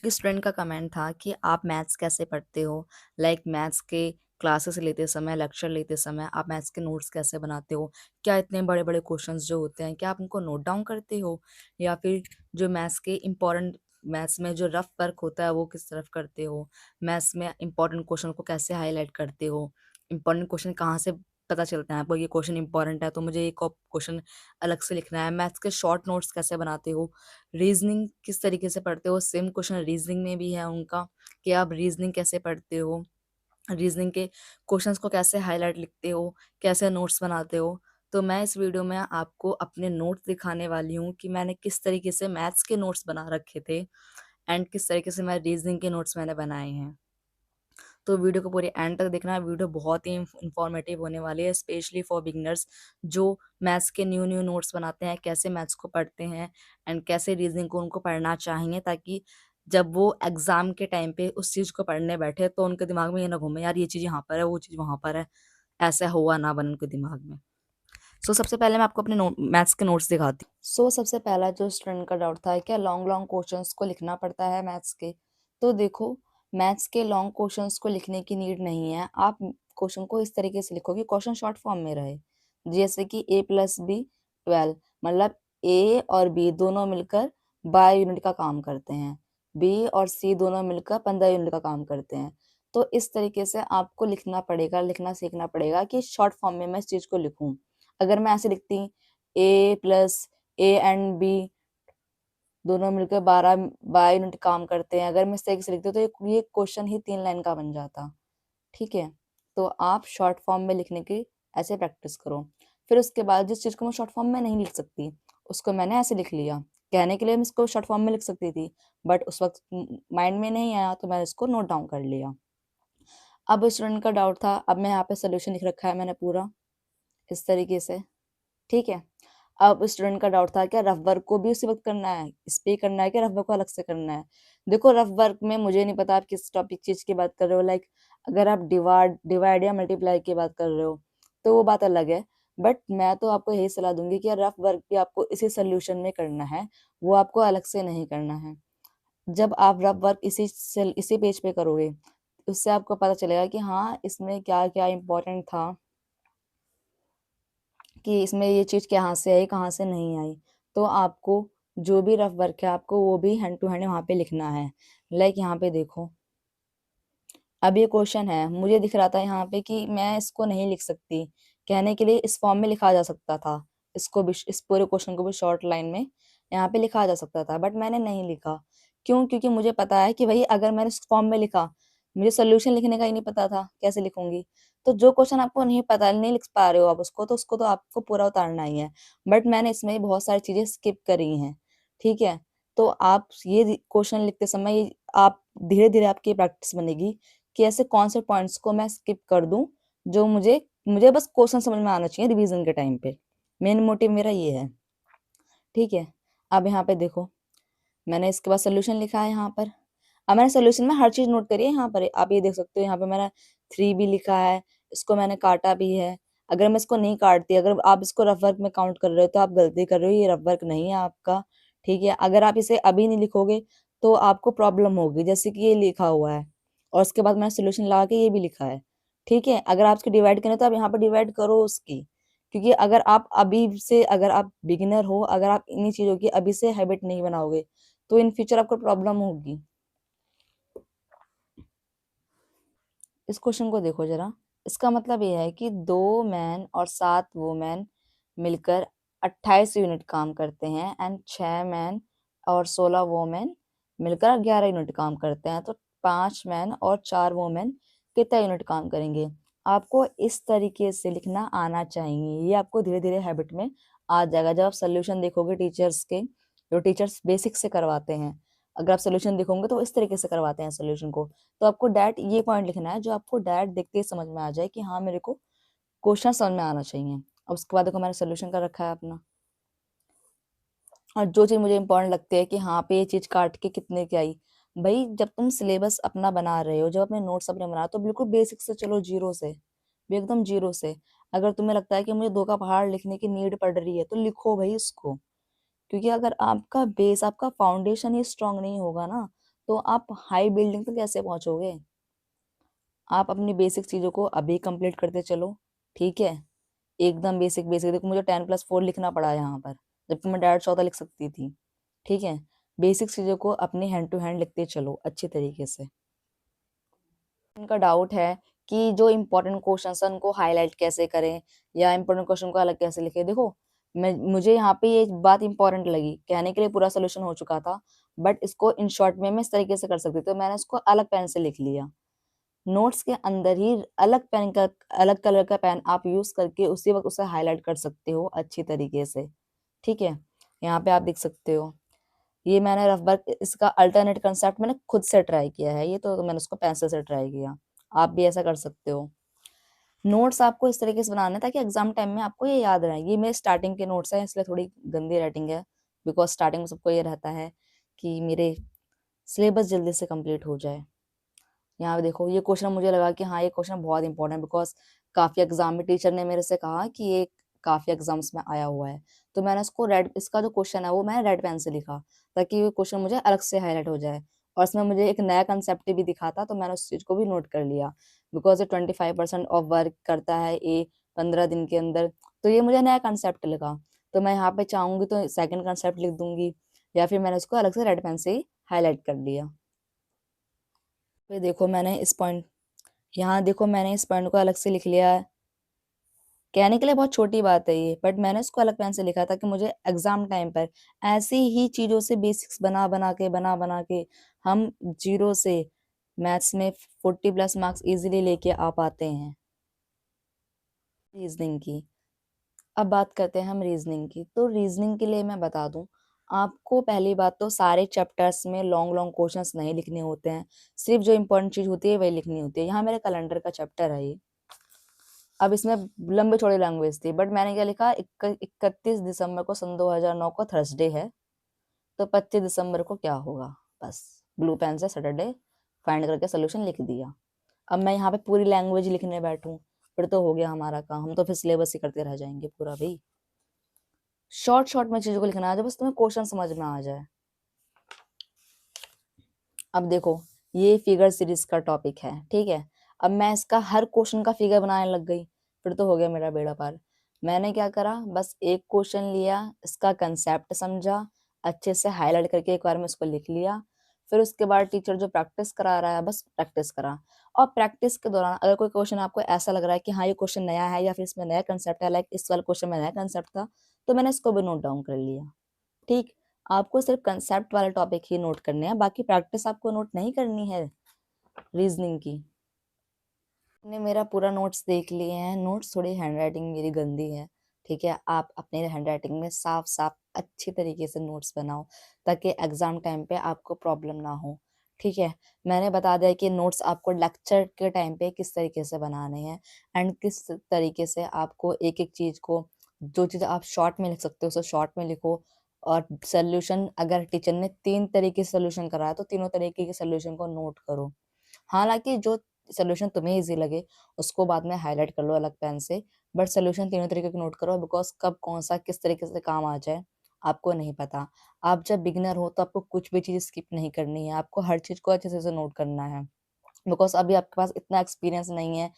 एक स्टूडेंट का कमेंट था कि आप मैथ्स कैसे पढ़ते हो? लाइक मैथ्स के क्लासेस लेते समय, लेक्चर लेते समय आप मैथ्स के नोट्स कैसे बनाते हो? क्या इतने बड़े-बड़े क्वेश्चंस जो होते हैं, क्या आप उनको नोट डाउन करते हो? या फिर जो मैथ्स में जो रफ वर्क होता है, वो किस तरफ करते हो? मैथ्स में इम्पोर्टेंट क्वेश्चन को कैसे हाइलाइट करते हो? इम्पोर्टेंट क्वेश्चन कहाँ से पता चलता है आपको ये क्वेश्चन इम्पोर्टेंट है, तो मुझे एक और क्वेश्चन अलग से लिखना है? मैथ्स के शॉर्ट नोट्स कैसे बनाते हो? रीजनिंग किस तरीके से पढ़ते हो? सेम क्वेश्चन रीजनिंग में भी है उनका कि आप रीजनिंग कैसे पढ़ते हो? रीजनिंग के क्वेश्चंस को कैसे हाइलाइट लिखते हो? कैसे नोट्स बनाते हो? तो मैं इस वीडियो में आपको अपने नोट्स दिखाने वाली हूँ कि मैंने किस तरीके से मैथ्स के नोट्स बना रखे थे एंड किस तरीके से मैं रीजनिंग के नोट्स मैंने बनाए हैं। तो वीडियो को पूरे एंड तक देखना। वीडियो बहुत ही इंफॉर्मेटिव होने वाली है, स्पेशली फॉर बिगिनर्स जो मैथ्स के न्यू न्यू नोट्स बनाते हैं, कैसे मैथ्स को पढ़ते हैं एंड कैसे रीजनिंग को उनको पढ़ना चाहिए, ताकि जब वो एग्जाम के टाइम पे उस चीज को पढ़ने बैठे तो उनके दिमाग में ये ना घूमे, यार ये चीज यहाँ पर है, वो चीज वहां पर है, ऐसा हुआ ना बने उनके दिमाग में। सबसे पहले मैं आपको अपने मैथ्स के नोट्स दिखाती हूँ। सबसे पहला जो स्टूडेंट का डाउट था क्या लॉन्ग लॉन्ग क्वेश्चंस को लिखना पड़ता है मैथ्स के। तो देखो, मैथ्स के लॉन्ग क्वेश्चंस को लिखने की नीड नहीं है। आप क्वेश्चन को इस तरीके से लिखो कि क्वेश्चन शॉर्ट फॉर्म में रहे, जैसे कि a+b 12, मतलब a और b दोनों मिलकर 12 यूनिट का काम करते हैं, b और c दोनों मिलकर 15 यूनिट का काम करते हैं। तो इस तरीके से आपको लिखना पड़ेगा, लिखना सीखना पड़ेगा कि शॉर्ट फॉर्म में मैं इस चीज को लिखूं। अगर मैं ऐसे लिखती a+a एंड b दोनों मिलकर 12 यूनिट काम करते हैं, अगर मैं इस तरीके से लिखती हूँ तो ये क्वेश्चन ही 3 लाइन का बन जाता। ठीक है, तो आप शॉर्ट फॉर्म में लिखने की ऐसे प्रैक्टिस करो। फिर उसके बाद जिस चीज को मैं शॉर्ट फॉर्म में नहीं लिख सकती उसको मैंने ऐसे लिख लिया। कहने के लिए मैं इसको शॉर्ट फॉर्म में लिख सकती थी, बट उस वक्त माइंड में नहीं आया तो मैंने इसको नोट डाउन कर लिया। अब स्टूडेंट का डाउट था, अब मैं यहाँ पे सोल्यूशन लिख रखा है मैंने पूरा इस तरीके से। ठीक है, अब स्टूडेंट का डाउट था क्या रफ वर्क को भी उसी वक्त करना है, इस पे करना है, क्या रफ वर्क को अलग से करना है। देखो, रफ वर्क में मुझे नहीं पता आप किस टॉपिक चीज की बात कर रहे हो। लाइक अगर आप डिवाइड या मल्टीप्लाई की बात कर रहे हो तो वो बात अलग है, बट मैं तो आपको यही सलाह दूंगी कि रफ वर्क भी आपको इसी सोल्यूशन में करना है, वो आपको अलग से नहीं करना है। जब आप रफ वर्क इसी पेज पे करोगे, उससे आपको पता चलेगा कि हाँ इसमें क्या क्या इंपॉर्टेंट था, कि इसमें ये चीज कहाँ से आई कहाँ से नहीं आई। तो आपको जो भी रफ वर्क है आपको वो भी हैंड टू हैंड वहाँ पे लिखना है। लाइक यहाँ पे देखो, अब ये क्वेश्चन है, मुझे दिख रहा था यहाँ पे कि मैं इसको नहीं लिख सकती, कहने के लिए इस फॉर्म में लिखा जा सकता था, इसको भी, इस पूरे क्वेश्चन को भी शॉर्ट लाइन में यहाँ पे लिखा जा सकता था, बट मैंने नहीं लिखा। क्यों? क्योंकि मुझे पता है कि भाई अगर मैंने इस फॉर्म में लिखा, मुझे सोल्यूशन लिखने का ही नहीं पता था, कैसे लिखूंगी। तो जो क्वेश्चन आपको नहीं पता, नहीं लिख पा रहे हो आप उसको, तो उसको तो आपको पूरा उतारना ही है। बट मैंने इसमें बहुत सारी चीजें स्किप करी हैं। ठीक है, तो आप ये क्वेश्चन लिखते समय आप धीरे धीरे आपकी प्रैक्टिस बनेगी कि ऐसे कौन से पॉइंट्स को मैं स्किप कर दूं जो मुझे मुझे बस क्वेश्चन समझ में आना चाहिए रिवीजन के टाइम पे। मेन मोटिव मेरा ये है। ठीक है, अब यहाँ पे देखो, मैंने इसके बाद सोल्यूशन लिखा है यहाँ पर। अब मैंने सोल्यूशन में हर चीज नोट करी है, यहाँ पर आप ये देख सकते हो, यहाँ पे मैंने 3 भी लिखा है, इसको मैंने काटा भी है। अगर मैं इसको नहीं काटती, अगर आप इसको रफ वर्क में काउंट कर रहे हो तो आप गलती कर रहे हो, ये रफ वर्क नहीं है आपका। ठीक है, अगर आप इसे अभी नहीं लिखोगे तो आपको प्रॉब्लम होगी, जैसे कि ये लिखा हुआ है और उसके बाद मैंने सोल्यूशन लगा के ये भी लिखा है। ठीक है, अगर आप इसकी डिवाइड करें तो आप यहाँ पर डिवाइड करो उसकी, क्योंकि अगर आप अभी से, अगर आप बिगिनर हो, अगर आप इन्हीं चीजों की अभी से हैबिट नहीं बनाओगे तो इन फ्यूचर आपको प्रॉब्लम होगी। इस क्वेश्चन को देखो जरा, इसका मतलब ये है कि 2 मैन और 7 वुमेन मिलकर 28 यूनिट काम करते हैं एंड 6 मैन और 16 वुमेन मिलकर 11 यूनिट काम करते हैं। तो 5 मैन और 4 वुमेन कितना यूनिट काम करेंगे। आपको इस तरीके से लिखना आना चाहिए, ये आपको धीरे धीरे हैबिट में आ जाएगा। जब आप सोल्यूशन देखोगे टीचर्स के, जो टीचर्स बेसिक से करवाते हैं, अगर आप सोल्यूशन देखोगे तो इस तरीके से करवाते हैं सोल्यूशन को। तो आपको डायरेक्ट ये पॉइंट लिखना है जो आपको डायरेक्ट देखते ही समझ में आ जाए कि हाँ मेरे को क्वेश्चन समझ में आना चाहिए। अब उसके बाद देखो मैंने सोल्यूशन कर रखा है अपना, और जो चीज मुझे इंपॉर्टेंट लगती है कि हाँ पे ये चीज काट के कितने की आई। भाई जब तुम सिलेबस अपना बना रहे हो, जब अपने नोट्स अपने बना रहे हो, तो बिल्कुल बेसिक से चलो, जीरो से भी, एकदम जीरो से। अगर तुम्हें लगता है कि मुझे 2 का पहाड़ लिखने की नीड पड़ रही है तो लिखो भाई इसको, क्योंकि अगर आपका बेस, आपका फाउंडेशन ही स्ट्रांग नहीं होगा ना, तो आप हाई बिल्डिंग तक कैसे पहुंचोगे? आप अपनी बेसिक चीजों को अभी कंप्लीट करते चलो, ठीक है? एकदम बेसिक बेसिक। देखो मुझे 10+4 लिखना पड़ा यहाँ पर, जबकि मैं डायरेक्ट 14 लिख सकती थी, ठीक है? बेसिक चीजों को अपनी हैंड टू हैंड लिखते चलो अच्छी तरीके से। उनका डाउट है कि जो इम्पोर्टेंट क्वेश्चन है उनको हाईलाइट कैसे करें या इम्पोर्टेंट क्वेश्चन को अलग कैसे लिखें। देखो मुझे यहाँ पे ये बात इंपॉर्टेंट लगी, कहने के लिए पूरा सोल्यूशन हो चुका था, बट इसको इन शॉर्ट में मैं इस तरीके से कर सकती थी, तो मैंने इसको अलग पेन से लिख लिया। नोट्स के अंदर ही अलग पेन का, अलग कलर का पेन आप यूज करके उसी वक्त उसे हाईलाइट कर सकते हो अच्छी तरीके से, ठीक है? यहाँ पे आप देख सकते हो, ये मैंने रफ वर्क, इसका अल्टरनेट कंसेप्ट मैंने खुद से ट्राई किया है, ये तो मैंने उसको पेंसिल से ट्राई किया। आप भी ऐसा कर सकते हो। नोट्स आपको इस तरीके से बनाना है ताकि एग्जाम टाइम में आपको ये याद रहे। ये मेरे स्टार्टिंग के नोट्स हैं, इसलिए थोड़ी गंदी राइटिंग है, बिकॉज स्टार्टिंग में सबको ये रहता है कि मेरे सिलेबस जल्दी से कंप्लीट हो जाए। यहाँ पे देखो ये क्वेश्चन मुझे लगा कि हाँ ये क्वेश्चन बहुत इंपॉर्टेंट है, बिकॉज काफी एग्जाम में टीचर ने मेरे से कहा कि ये काफी एग्जाम्स में आया हुआ है, तो मैंने इसको रेड, इसका जो क्वेश्चन है वो मैंने रेड पेन से लिखा ताकि ये क्वेश्चन मुझे अलग से हाईलाइट हो जाए। और इसमें मुझे एक नया कंसेप्ट भी दिखा था, तो मैंने उस चीज को भी नोट कर लिया, बिकॉज ये 25% ऑफ वर्क करता है ये 15 दिन के अंदर, तो ये मुझे नया कंसेप्ट लगा। तो मैं यहाँ पे चाहूंगी तो सेकंड कंसेप्ट लिख दूंगी, या फिर मैंने उसको अलग से रेड पेन से ही हाईलाइट कर लिया। फिर देखो मैंने इस पॉइंट, यहाँ देखो मैंने इस पॉइंट को अलग से लिख लिया है। कहने के लिए बहुत छोटी बात है ये, बट मैंने इसको अलग पेन से लिखा था कि मुझे एग्जाम टाइम पर ऐसी ही चीजों से बेसिक्स बना बना के हम जीरो से मैथ्स में 40+ मार्क्स इजीली लेके आ पाते हैं। रीजनिंग की, अब बात करते हैं हम रीजनिंग की। तो रीजनिंग के लिए मैं बता दूं, आपको पहली बात तो सारे चैप्टर्स में लॉन्ग लॉन्ग क्वेश्चंस नहीं लिखने होते हैं, सिर्फ जो इंपॉर्टेंट चीज होती है वही लिखनी होती है। यहाँ मेरे कैलेंडर का चैप्टर है ये। अब इसमें लंबे चौड़े लैंग्वेज थी, बट मैंने क्या लिखा, 31 दिसंबर को सन 2009 को थर्सडे है, तो 25 दिसंबर को क्या होगा, बस ब्लू पेन से सैटरडे फाइंड करके सोल्यूशन लिख दिया। अब मैं यहाँ पे पूरी लैंग्वेज लिखने बैठूं, फिर तो हो गया हमारा काम, हम तो फिर सिलेबस ही करते रह जाएंगे पूरा भाई। शॉर्ट शॉर्ट में चीजों को लिखना आ जाए, बस तुम्हें क्वेश्चन समझ में आ जाए। अब देखो ये फिगर सीरीज का टॉपिक है, ठीक है? अब मैं इसका हर क्वेश्चन का फिगर बनाने लग गई, फिर तो हो गया मेरा बेड़ा पार। मैंने क्या करा, बस एक क्वेश्चन लिया, इसका कंसेप्ट समझा, अच्छे से हाईलाइट करके एक बार में उसको लिख लिया, फिर उसके बाद टीचर जो प्रैक्टिस करा रहा है बस प्रैक्टिस करा। और प्रैक्टिस के दौरान अगर कोई क्वेश्चन आपको ऐसा लग रहा है कि हाँ ये क्वेश्चन नया है या फिर इसमें नया कंसेप्ट है, लाइक इस वाले क्वेश्चन में नया कंसेप्ट था, तो मैंने इसको भी नोट डाउन कर लिया, ठीक? आपको सिर्फ कंसेप्ट वाले टॉपिक ही नोट करने हैं, बाकी प्रैक्टिस आपको नोट नहीं करनी है रीजनिंग की। ने मेरा पूरा नोट्स देख लिए हैं, नोट्स थोड़ी हैंडराइटिंग मेरी गंदी है, ठीक है? आप अपने हैंडराइटिंग में साफ साफ अच्छी तरीके से नोट्स बनाओ ताकि एग्जाम टाइम पे आपको प्रॉब्लम ना हो, ठीक है? मैंने बता दिया कि नोट्स आपको लेक्चर के टाइम पे किस तरीके से बनाने हैं, एंड किस तरीके से आपको एक एक चीज को, जो चीज आप शॉर्ट में लिख सकते हो उसे शॉर्ट में लिखो। और सोल्यूशन अगर टीचर ने 3 तरीके से सोल्यूशन कराया तो तीनों तरीके के सोल्यूशन को नोट करो। हालांकि जो सोल्यूशन तुम्हें इजी लगे उसको बाद में हाईलाइट कर लो अलग पेन से, बट सोल्यूशन तीनों तरीके के नोट करो, बिकॉज कब कौन सा किस तरीके से काम आ जाए आपको नहीं पता। आप जब बिगिनर हो तो आपको कुछ भी चीज स्किप नहीं करनी है, आपको हर चीज को अच्छे से नोट करना है, बिकॉज अभी आपके पास इतना एक्सपीरियंस नहीं है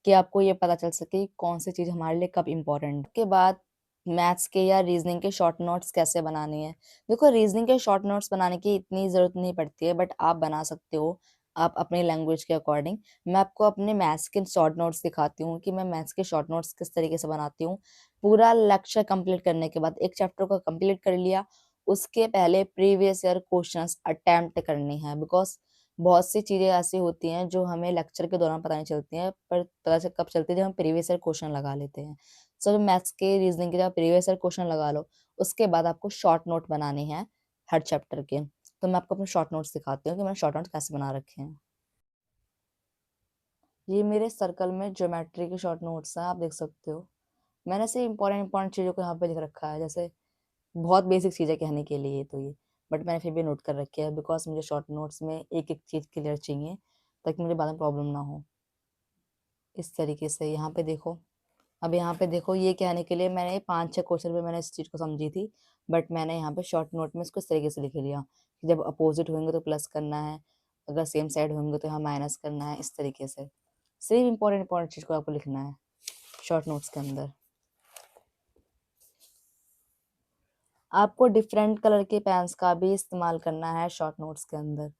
कि आपको ये पता चल सके कि कौन सी चीज हमारे लिए कब इम्पोर्टेंट। के बाद मैथ्स के या रीजनिंग के शॉर्ट नोट्स कैसे बनाने हैं। देखो रीजनिंग के शॉर्ट नोट्स बनाने की इतनी जरूरत नहीं पड़ती है, बट आप बना सकते हो आप अपनी लैंग्वेज के अकॉर्डिंग। मैं आपको अपने मैथ्स के शॉर्ट नोट्स दिखाती हूँ कि मैं मैथ्स के शॉर्ट नोट्स किस तरीके से बनाती हूँ। पूरा लेक्चर कंप्लीट करने के बाद, एक चैप्टर को कंप्लीट कर लिया, उसके पहले प्रीवियस ईयर क्वेश्चंस अटेम्प्ट करने हैं, बिकॉज बहुत सी चीजें ऐसी होती हैं जो हमें लेक्चर के दौरान पता नहीं चलती हैं, पर पता चल कब चलती है जब हम प्रीवियस ईयर क्वेश्चन लगा लेते हैं। सो मैथ्स के रीजनिंग के जब प्रीवियस ईयर क्वेश्चन लगा लो, उसके बाद आपको शॉर्ट नोट बनाने हैं हर चैप्टर के। तो मैं आपको अपने शॉर्ट नोट्स दिखाती हूँ कि मैंने शॉर्ट नोट्स कैसे बना रखे हैं। ये मेरे सर्कल में ज्योमेट्री के शॉर्ट नोट्स हैं, आप देख सकते हो। मैंने से इंपॉर्टेंट इंपॉर्टेंट चीजों को यहाँ पे लिख रखा है, जैसे बहुत बेसिक चीजें कहने के लिए तो ये, बट मैंने फिर भी नोट कर रखी है, बिकॉज मुझे शॉर्ट नोट्स में एक एक चीज क्लियर चाहिए ताकि मुझे बाद में प्रॉब्लम ना हो। इस तरीके से यहाँ पे देखो, अब यहाँ पे देखो ये कहने के लिए मैंने 5-6 क्वेश्चन में मैंने इस चीज को समझी थी, बट मैंने यहाँ पे शॉर्ट नोट में इसको इस तरीके से लिख लिया कि जब अपोजिट होंगे तो प्लस करना है, अगर सेम साइड होंगे तो यहाँ माइनस करना है, इस तरीके से सिर्फ इंपॉर्टेंट चीज़ को आपको लिखना है शॉर्ट नोट्स के अंदर। आपको डिफरेंट कलर के पेन्स का भी इस्तेमाल करना है शॉर्ट नोट्स के अंदर।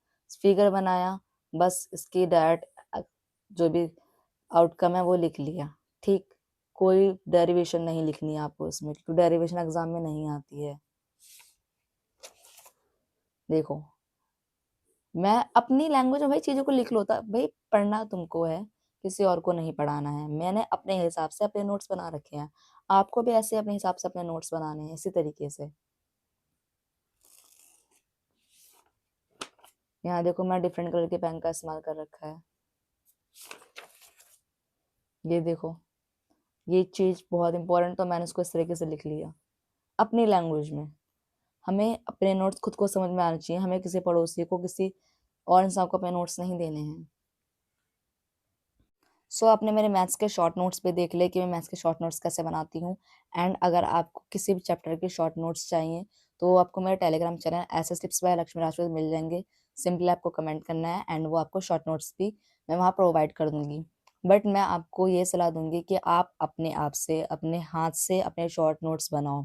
फिगर बनाया, बस इसकी डायरेक्ट जो भी आउटकम है वो लिख लिया, ठीक। कोई डेरिवेशन नहीं लिखनी है आपको इसमें, क्योंकि डेरिवेशन एग्जाम में नहीं आती है। देखो, मैं अपनी लैंग्वेज में भाई चीज़ों को लिख लो, था भाई पढ़ना तुमको है, किसी और को नहीं पढ़ाना है। मैंने अपने हिसाब से अपने नोट्स बना रखे हैं, आपको भी ऐसे अपने हिसाब से अपने नोट्स बनाने हैं, इसी तरीके से। यहाँ देखो, मैं डिफरेंट कलर के पेन का इस्तेमाल कर रखा है। ये देखो, ये चीज़ बहुत इंपॉर्टेंट, तो मैंने इसको इस तरीके से लिख लिया अपनी लैंग्वेज में। हमें अपने नोट्स खुद को समझ में आना चाहिए, हमें किसी पड़ोसी को, किसी और इंसान को अपने नोट्स नहीं देने हैं। सो आपने मेरे मैथ्स के शॉर्ट नोट्स पे देख ले कि मैं मैथ्स के शॉर्ट नोट्स कैसे बनाती हूँ। एंड अगर आपको किसी भी चैप्टर के शॉर्ट नोट्स चाहिए तो आपको मेरा टेलीग्राम चैनल ऐसे टिप्स बाय लक्ष्मी राज पे मिल जाएंगे। सिंपली आपको कमेंट करना है एंड वो आपको शॉर्ट नोट्स भी मैं वहाँ प्रोवाइड कर दूंगी। बट मैं आपको ये सलाह दूंगी कि आप अपने आप से, अपने हाथ से अपने शॉर्ट नोट्स बनाओ।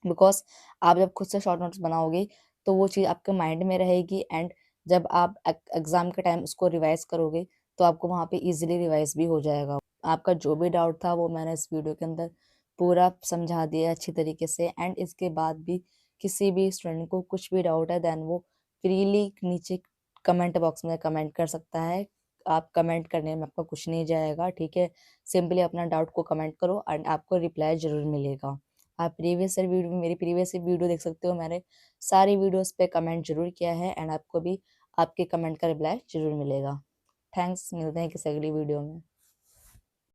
बिकॉज आप जब खुद से शॉर्ट नोट्स बनाओगे तो वो चीज़ आपके माइंड में रहेगी, एंड जब आप एग्जाम के टाइम उसको रिवाइज करोगे तो आपको वहाँ पे इजीली रिवाइज भी हो जाएगा। आपका जो भी डाउट था वो मैंने इस वीडियो के अंदर पूरा समझा दिया अच्छी तरीके से। एंड इसके बाद भी किसी भी स्टूडेंट को कुछ भी डाउट है देन वो फ्रीली नीचे कमेंट बॉक्स में कमेंट कर सकता है। आप कमेंट करने में आपका कुछ नहीं जाएगा, ठीक है। सिंपली अपना डाउट को कमेंट करो एंड आपको रिप्लाई जरूर मिलेगा। आप मेरी प्रीवियस वीडियो देख सकते हो, मैंने सारी वीडियोस पे कमेंट जरूर किया है एंड आपको भी आपके कमेंट का रिप्लाई जरूर मिलेगा। थैंक्स, मिलते हैं किसी अगली वीडियो में।